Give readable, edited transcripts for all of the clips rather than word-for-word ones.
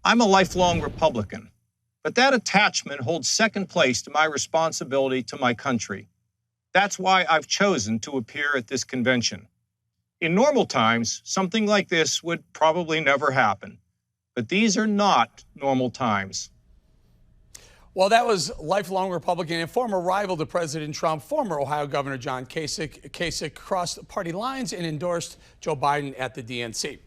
I'm a lifelong Republican, but that attachment holds second place to my responsibility to my country. That's why I've chosen to appear at this convention. In normal times, something like this would probably never happen, but these are not normal times. Well, that was lifelong Republican and former rival to President Trump, former Ohio Governor John Kasich. Kasich crossed party lines and endorsed Joe Biden at the DNC.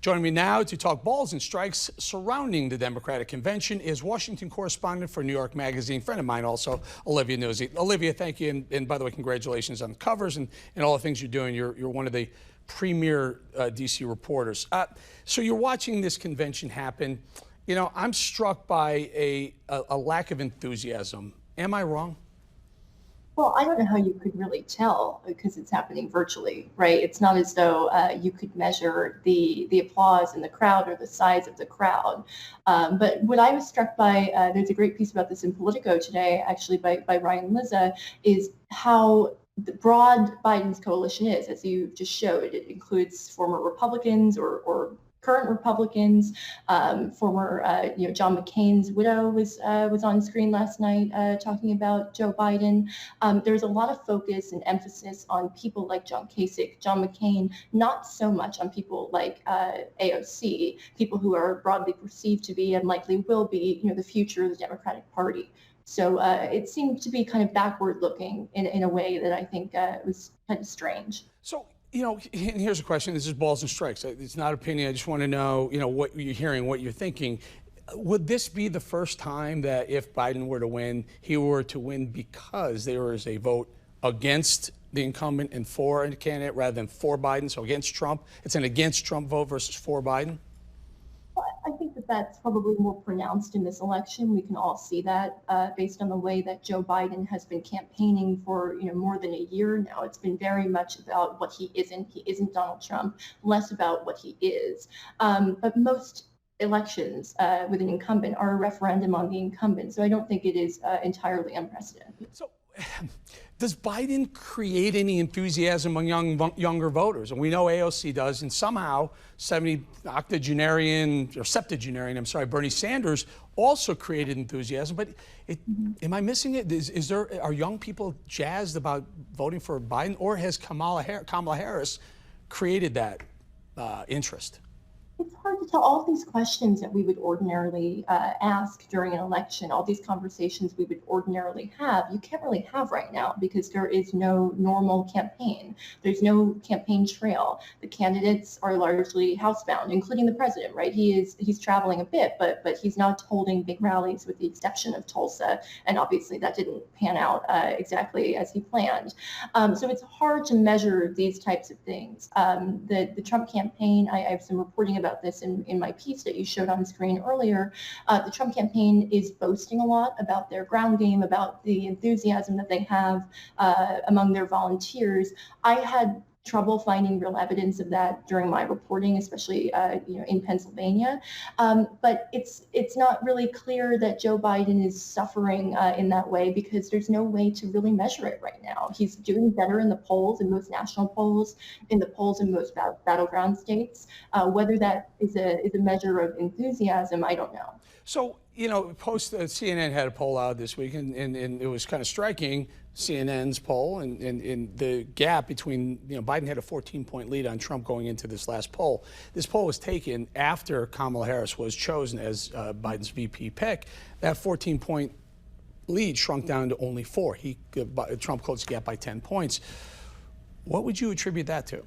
Joining me now to talk balls and strikes surrounding the Democratic convention is Washington correspondent for New York Magazine, friend of mine also, Olivia Nuzzi. Olivia, thank you. And by the way, congratulations on the covers and all the things you're doing. You're one of the premier D.C. reporters. So you're watching this convention happen. You know, I'm struck by a lack of enthusiasm. Am I wrong? Well, I don't know how you could really tell because it's happening virtually, right? It's not as though you could measure the applause in the crowd or the size of the crowd. But what I was struck by, there's a great piece about this in Politico today, actually by Ryan Lizza, is how broad Biden's coalition is, as you just showed. It includes former Republicans or current Republicans, former, John McCain's widow was on screen last night talking about Joe Biden. There's a lot of focus and emphasis on people like John Kasich, John McCain, not so much on people like AOC, people who are broadly perceived to be and likely will be, the future of the Democratic Party. So it seemed to be kind of backward looking in a way that I think was kind of strange. So, and here's a question. This is balls and strikes. It's not opinion. I just want to know, what you're hearing, what you're thinking. Would this be the first time that if Biden were to win, he were to win because there is a vote against the incumbent and for a candidate rather than for Biden, so against Trump? It's an against Trump vote versus for Biden? I think that's probably more pronounced in this election. We can all see that based on the way that Joe Biden has been campaigning for more than a year now. It's been very much about what he isn't. He isn't Donald Trump, less about what he is. But most elections with an incumbent are a referendum on the incumbent. So I don't think it is entirely unprecedented. So does Biden create any enthusiasm among younger voters? And we know AOC does, and somehow septuagenarian, Bernie Sanders also created enthusiasm. But am I missing it? Are young people jazzed about voting for Biden, or has Kamala Harris created that interest? It's hard to tell. All of these questions that we would ordinarily ask during an election, all these conversations we would ordinarily have, you can't really have right now because there is no normal campaign. There's no campaign trail. The candidates are largely housebound, including the president, right? He's traveling a bit, but he's not holding big rallies with the exception of Tulsa. And obviously that didn't pan out exactly as he planned. So it's hard to measure these types of things. The Trump campaign, I have some reporting about this in my piece that you showed on screen earlier. The Trump campaign is boasting a lot about their ground game, about the enthusiasm that they have among their volunteers. I had trouble finding real evidence of that during my reporting, especially in Pennsylvania. But it's not really clear that Joe Biden is suffering in that way because there's no way to really measure it right now. He's doing better in the polls, in most national polls, in the polls in most battleground states. Whether that is a measure of enthusiasm, I don't know. So, CNN had a poll out this week, and it was kind of striking, CNN's poll, and the gap between, Biden had a 14-point lead on Trump going into this last poll. This poll was taken after Kamala Harris was chosen as Biden's VP pick. That 14-point lead shrunk down to only 4. Trump closed the gap by 10 points. What would you attribute that to?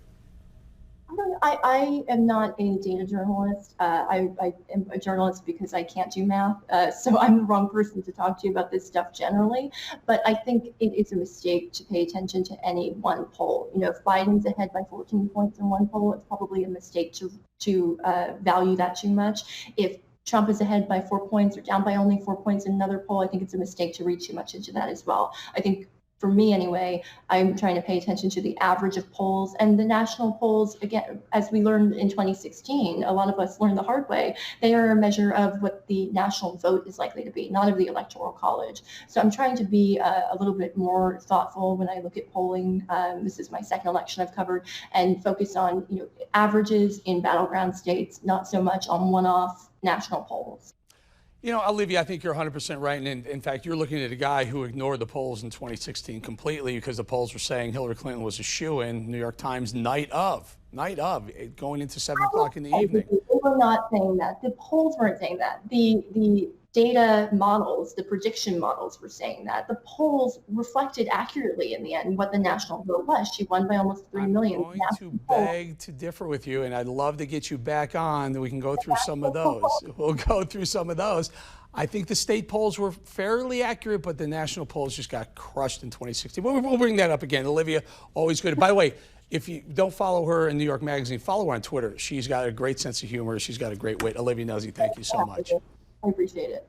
I am not a data journalist. I am a journalist because I can't do math. So I'm the wrong person to talk to you about this stuff generally. But I think it is a mistake to pay attention to any one poll. If Biden's ahead by 14 points in one poll, it's probably a mistake to value that too much. If Trump is ahead by 4 points or down by only 4 points in another poll, I think it's a mistake to read too much into that as well. I think for me anyway, I'm trying to pay attention to the average of polls, and the national polls, again, as we learned in 2016, a lot of us learned the hard way, they are a measure of what the national vote is likely to be, not of the Electoral College. So I'm trying to be a little bit more thoughtful when I look at polling. This is my second election I've covered, and focus on averages in battleground states, not so much on one-off national polls. Olivia, I think you're 100% right. And in fact, you're looking at a guy who ignored the polls in 2016 completely because the polls were saying Hillary Clinton was a shoo-in. New York Times, night of, going into 7 o'clock in the evening. They were not saying that. The polls weren't saying that. The data models, the prediction models were saying that. The polls reflected accurately in the end what the national vote was. She won by almost 3 million. I'm going to beg to differ with you, and I'd love to get you back on that we can go through some of those. We'll go through some of those. I think the state polls were fairly accurate, but the national polls just got crushed in 2016. We'll bring that up again. Olivia, always good. By the way, if you don't follow her in New York Magazine, follow her on Twitter. She's got a great sense of humor. She's got a great wit. Olivia Nuzzi, thank you so much. I appreciate it.